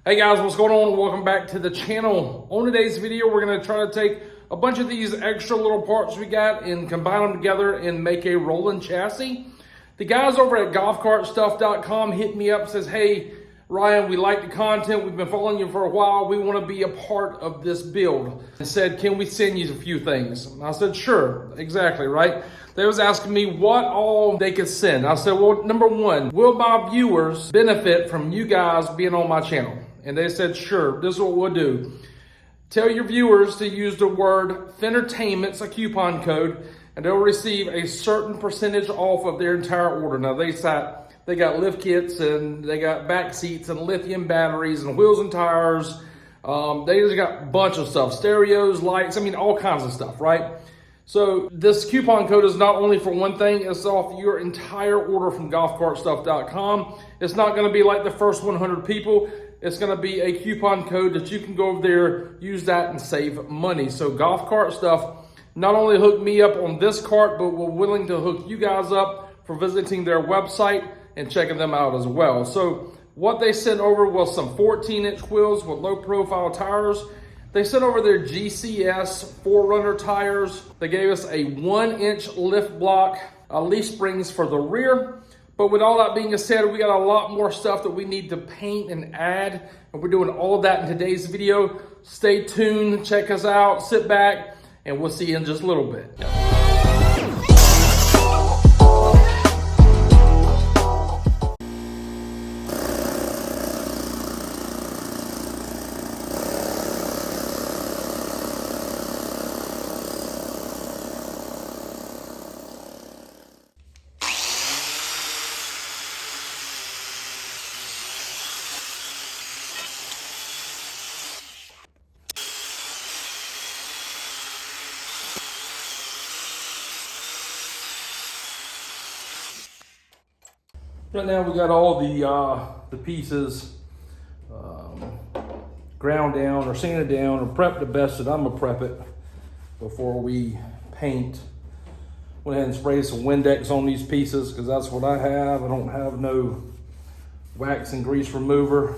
Hey guys, what's going on? Welcome back to the channel. On today's video, we're gonna try to take a bunch of these extra little parts we got and combine them together and make a rolling chassis. The guys over at GolfCartStuff.com hit me up, says, hey, Ryan, we like the content. We've been following you for a while. We wanna be a part of this build. And said, can we send you a few things? And I said, sure, exactly, right? They was asking me what all they could send. I said, well, number one, will my viewers benefit from you guys being on my channel? And they said, sure, this is what we'll do. Tell your viewers to use the word Fintertainment, it's a coupon code, and they'll receive a certain percentage off of their entire order. Now they got lift kits and they got back seats and lithium batteries and wheels and tires. They just got a bunch of stuff, stereos, lights, I mean, all kinds of stuff, right? So this coupon code is not only for one thing, it's off your entire order from GolfCartStuff.com. It's not gonna be like the first 100 people. It's gonna be a coupon code that you can go over there, use that and save money. So Golf Cart Stuff not only hooked me up on this cart, but we're willing to hook you guys up for visiting their website and checking them out as well. So what they sent over was some 14-inch wheels with low profile tires. They sent over their GCS 4Runner tires. They gave us a 1-inch lift block, leaf springs for the rear. But with all that being said, we got a lot more stuff that we need to paint and add. And we're doing all of that in today's video. Stay tuned, check us out, sit back, and we'll see you in just a little bit. Right now we got all the pieces ground down or sanded down or prepped the best that I'm gonna prep it before we paint. Went ahead and sprayed some Windex on these pieces because that's what I have. I don't have no wax and grease remover.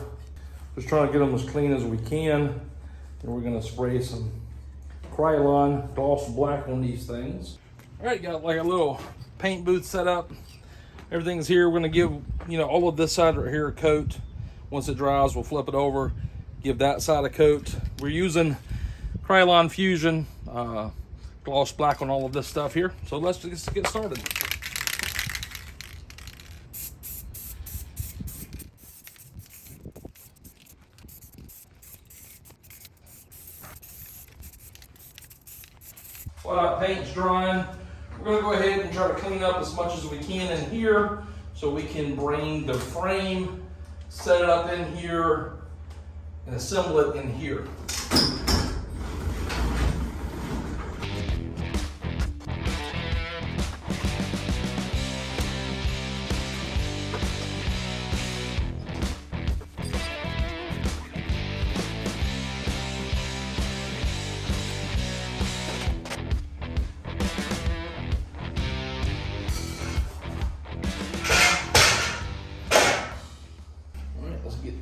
Just trying to get them as clean as we can. And we're gonna spray some Krylon gloss black on these things. All right, got like a little paint booth set up. Everything's here. We're gonna give, all of this side right here a coat. Once it dries, we'll flip it over, give that side a coat. We're using Krylon Fusion, gloss black on all of this stuff here. So let's just get started. While that paint's drying, we're gonna go ahead and try to clean up as much as we can in here so we can bring the frame, set it up in here, and assemble it in here.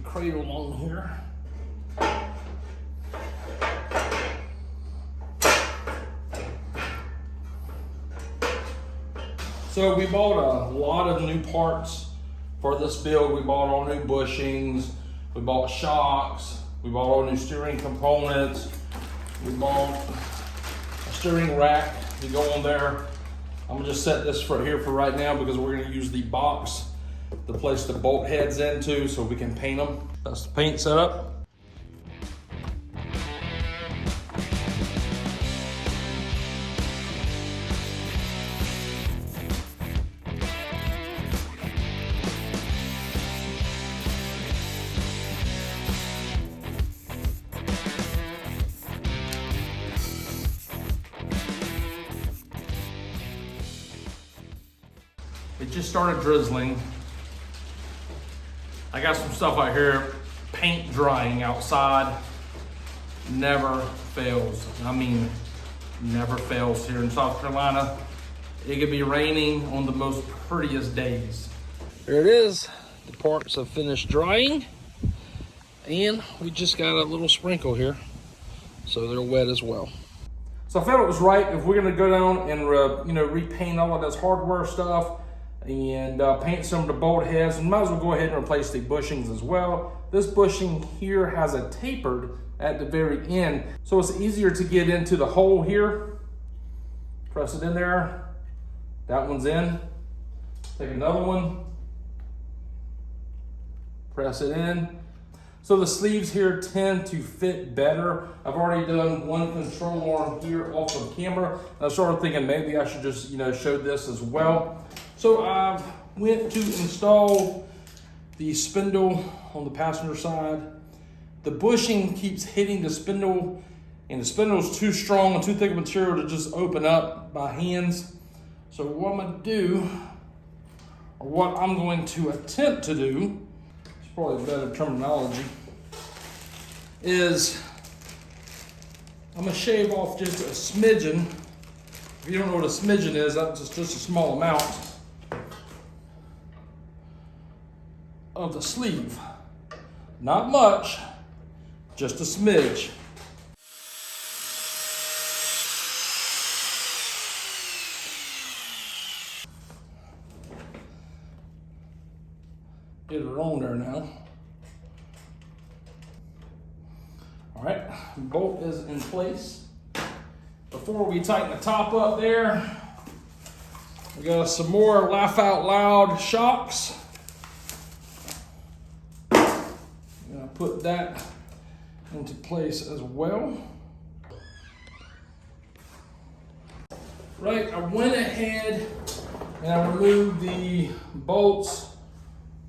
Cradle on here. So we bought a lot of new parts for this build. We bought all new bushings, we bought shocks, we bought all new steering components, we bought a steering rack to go on there. I'm gonna just set this for here for right now because we're gonna use the box to place the bolt heads into so we can paint them. That's the paint setup. It just started drizzling. I got some stuff out here, paint drying outside, never fails. I mean, never fails here in South Carolina. It could be raining on the most prettiest days. There it is. The parts have finished drying. And we just got a little sprinkle here, so they're wet as well. So I felt it was right, if we're gonna go down and repaint all of this hardware stuff and paint some of the bolt heads, and might as well go ahead and replace the bushings as well. This bushing here has a tapered at the very end, so it's easier to get into the hole here. Press it in there. That one's in. Take another one. Press it in. So the sleeves here tend to fit better. I've already done one control arm here off of camera. I started thinking maybe I should just show this as well. So I went to install the spindle on the passenger side. The bushing keeps hitting the spindle, and the spindle is too strong and too thick of material to just open up by hands. So what I'm gonna do, or what I'm going to attempt to do, it's probably better terminology, is I'm gonna shave off just a smidgen. If you don't know what a smidgen is, that's just a small amount of the sleeve. Not much, just a smidge. Get it on there now. All right, bolt is in place. Before we tighten the top up there, we got some more laugh out loud shocks. I'm gonna put that into place as well. Right, I went ahead and I removed the bolts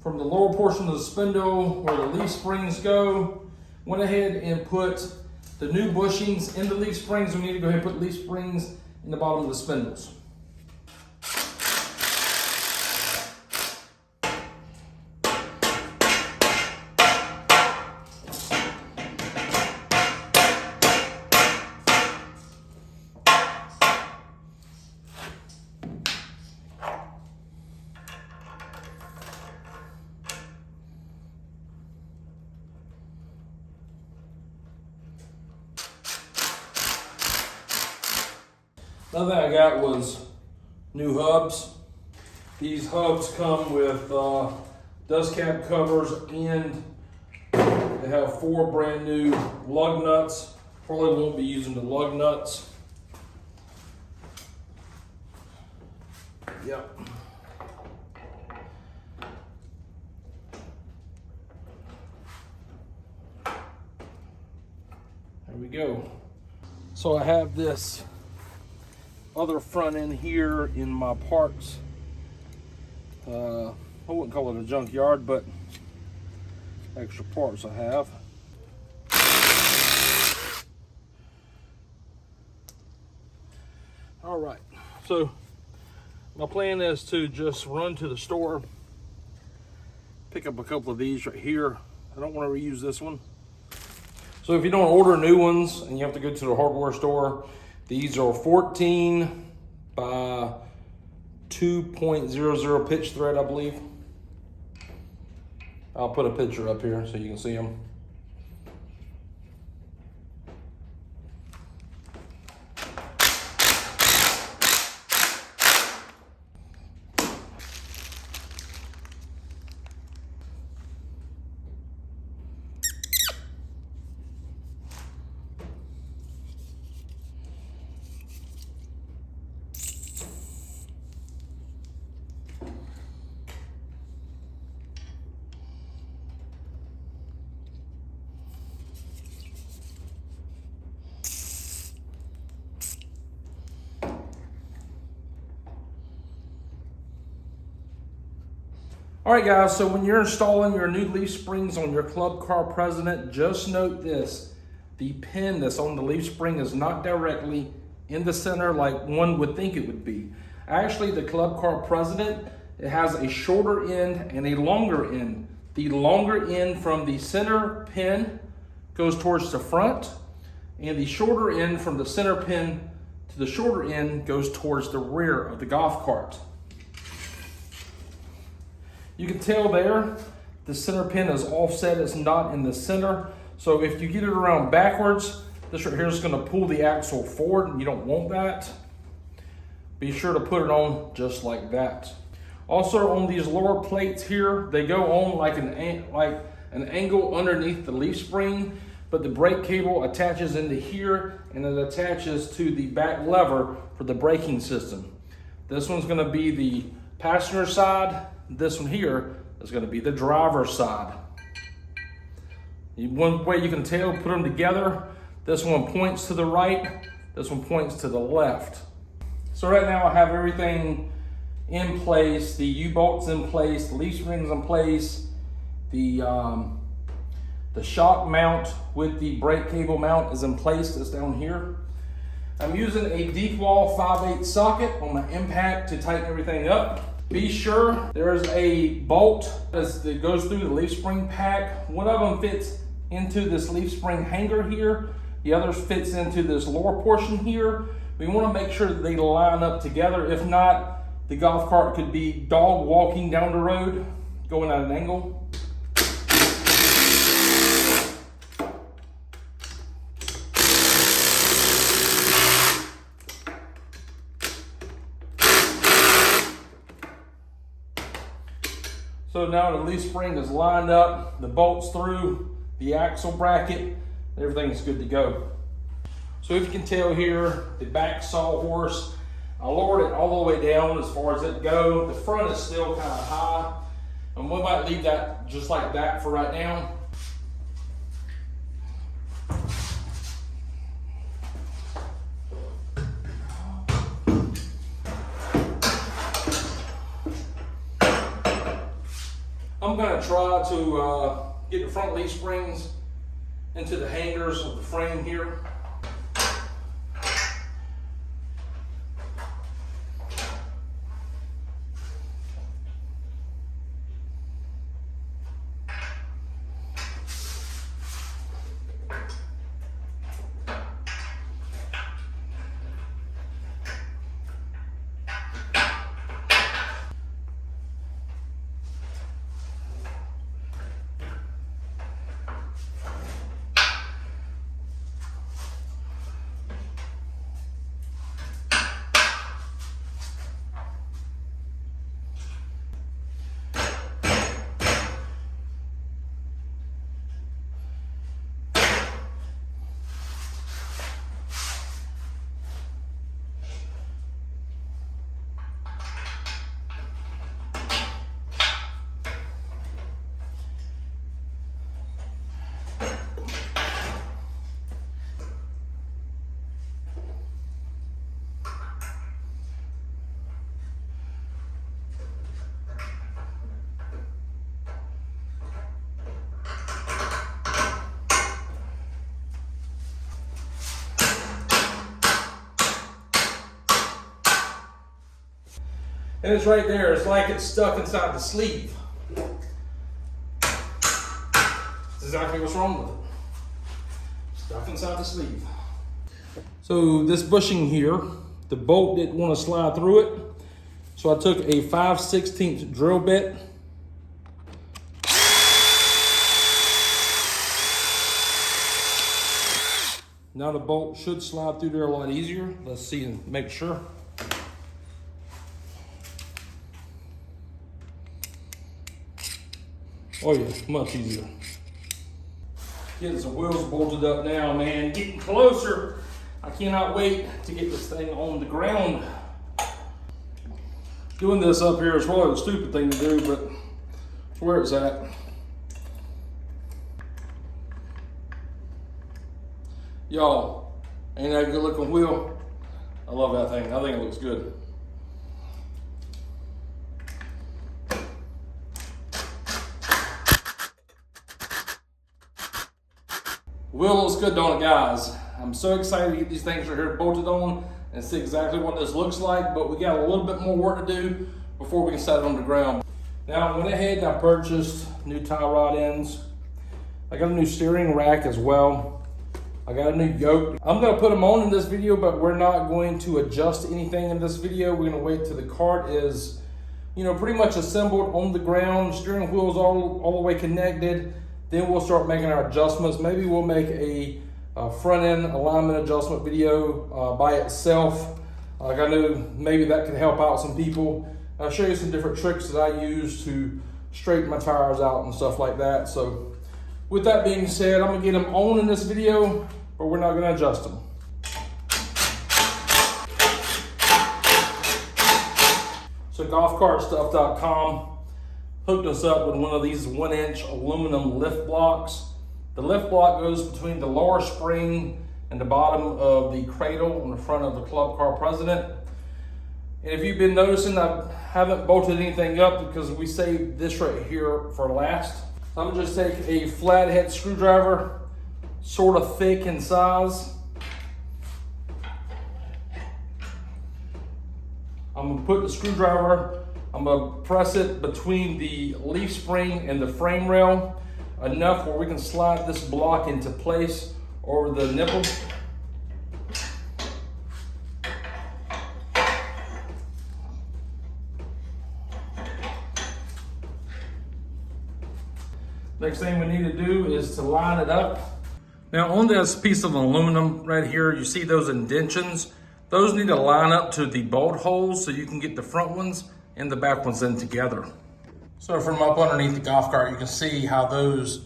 from the lower portion of the spindle where the leaf springs go. Went ahead and put the new bushings in the leaf springs. We need to go ahead and put leaf springs in the bottom of the spindles. Another thing I got was new hubs. These hubs come with dust cap covers, and they have 4 brand new lug nuts. Probably won't be using the lug nuts. Yep. There we go. So I have this other front end here in my parts. I wouldn't call it a junkyard, but extra parts I have. All right, so my plan is to just run to the store, pick up a couple of these right here. I don't want to reuse this one. So if you don't order new ones and you have to go to the hardware store, these are 14 by 2.00 pitch thread, I believe. I'll put a picture up here so you can see them. All right, guys, so when you're installing your new leaf springs on your Club Car Precedent, just note this. The pin that's on the leaf spring is not directly in the center like one would think it would be. Actually, the Club Car Precedent, it has a shorter end and a longer end. The longer end from the center pin goes towards the front, and the shorter end from the center pin to the shorter end goes towards the rear of the golf cart. You can tell there the center pin is offset, it's not in the center. So if you get it around backwards, this right here is gonna pull the axle forward, and you don't want that. Be sure to put it on just like that. Also on these lower plates here, they go on like an angle underneath the leaf spring, but the brake cable attaches into here and it attaches to the back lever for the braking system. This one's gonna be the passenger side. This one here is gonna be the driver's side. One way you can tell, put them together, this one points to the right, this one points to the left. So right now I have everything in place, the U-bolt's in place, the leaf spring's in place, the shock mount with the brake cable mount is in place, it's down here. I'm using a deep wall 5/8 socket on my impact to tighten everything up. Be sure there's a bolt that goes through the leaf spring pack. One of them fits into this leaf spring hanger here. The other fits into this lower portion here. We want to make sure that they line up together. If not, the golf cart could be dog walking down the road, going at an angle. So now the leaf spring is lined up, the bolts through, the axle bracket, everything's good to go. So if you can tell here, the back sawhorse, I lowered it all the way down as far as it goes. The front is still kind of high, and we might leave that just like that for right now. I'm gonna try to get the front leaf springs into the hangers of the frame here. And it's right there. It's like it's stuck inside the sleeve. That's exactly what's wrong with it. Stuck inside the sleeve. So this bushing here, the bolt didn't want to slide through it. So I took a 5/16 drill bit. Now the bolt should slide through there a lot easier. Let's see and make sure. Oh yeah, much easier. Getting some wheels bolted up now, man. Getting closer. I cannot wait to get this thing on the ground. Doing this up here is probably the stupid thing to do, but it's where it's at. Y'all, ain't that a good looking wheel? I love that thing. I think it looks good. Wheel looks good, don't it, guys? I'm so excited to get these things right here bolted on and see exactly what this looks like, but we got a little bit more work to do before we can set it on the ground. Now, I went ahead and I purchased new tie rod ends. I got a new steering rack as well. I got a new yoke. I'm gonna put them on in this video, but we're not going to adjust anything in this video. We're gonna wait till the cart is, you know, pretty much assembled on the ground, steering wheel's all the way connected, then we'll start making our adjustments. Maybe we'll make a front end alignment adjustment video by itself. Like, I know maybe that could help out some people. I'll show you some different tricks that I use to straighten my tires out and stuff like that. So with that being said, I'm gonna get them on in this video, but we're not gonna adjust them. So GolfCartStuff.com hooked us up with one of these 1-inch aluminum lift blocks. The lift block goes between the lower spring and the bottom of the cradle on the front of the club car Precedent. And if you've been noticing, I haven't bolted anything up because we saved this right here for last. So I'm gonna just take a flathead screwdriver, sort of thick in size. I'm gonna put the screwdriver, I'm gonna press it between the leaf spring and the frame rail, enough where we can slide this block into place over the nipple. Next thing we need to do is to line it up. Now on this piece of aluminum right here, you see those indentions? Those need to line up to the bolt holes so you can get the front ones and the back ones in together. So from up underneath the golf cart, you can see how those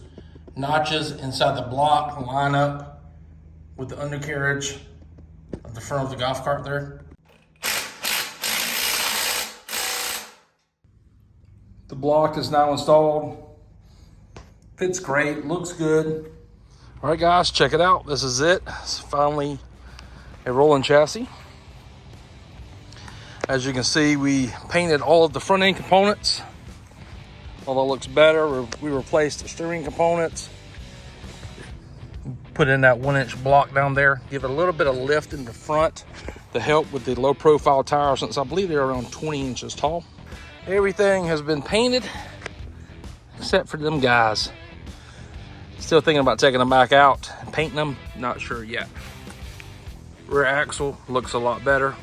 notches inside the block line up with the undercarriage of the front of the golf cart there. The block is now installed. Fits great, looks good. All right guys, check it out. This is it. It's finally a rolling chassis. As you can see, we painted all of the front end components. Although it looks better, we replaced the steering components. Put in that 1-inch block down there. Give it a little bit of lift in the front to help with the low profile tires, since I believe they're around 20 inches tall. Everything has been painted except for them guys. Still thinking about taking them back out and painting them, not sure yet. Rear axle looks a lot better.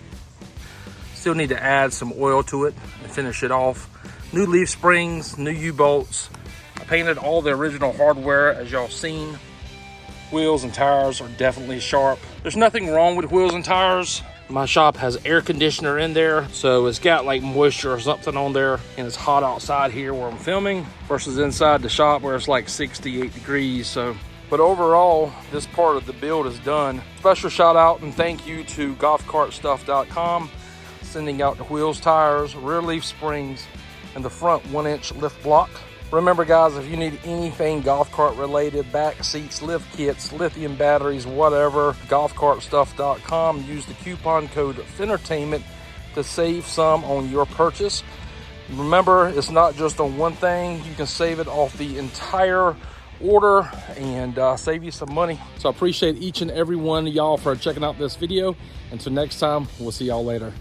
Still need to add some oil to it and finish it off. New leaf springs, new U-bolts. I painted all the original hardware as y'all seen. Wheels and tires are definitely sharp. There's nothing wrong with wheels and tires. My shop has air conditioner in there, so it's got like moisture or something on there, and it's hot outside here where I'm filming versus inside the shop where it's like 68 degrees. So, but overall, this part of the build is done. Special shout out and thank you to GolfCartStuff.com, sending out the wheels, tires, rear leaf springs, and the front 1-inch lift block. Remember guys, if you need anything golf cart related, back seats, lift kits, lithium batteries, whatever, GolfCartStuff.com, use the coupon code FENtertainment to save some on your purchase. Remember, it's not just on one thing, you can save it off the entire order and save you some money. So I appreciate each and every one of y'all for checking out this video. Until next time, we'll see y'all later.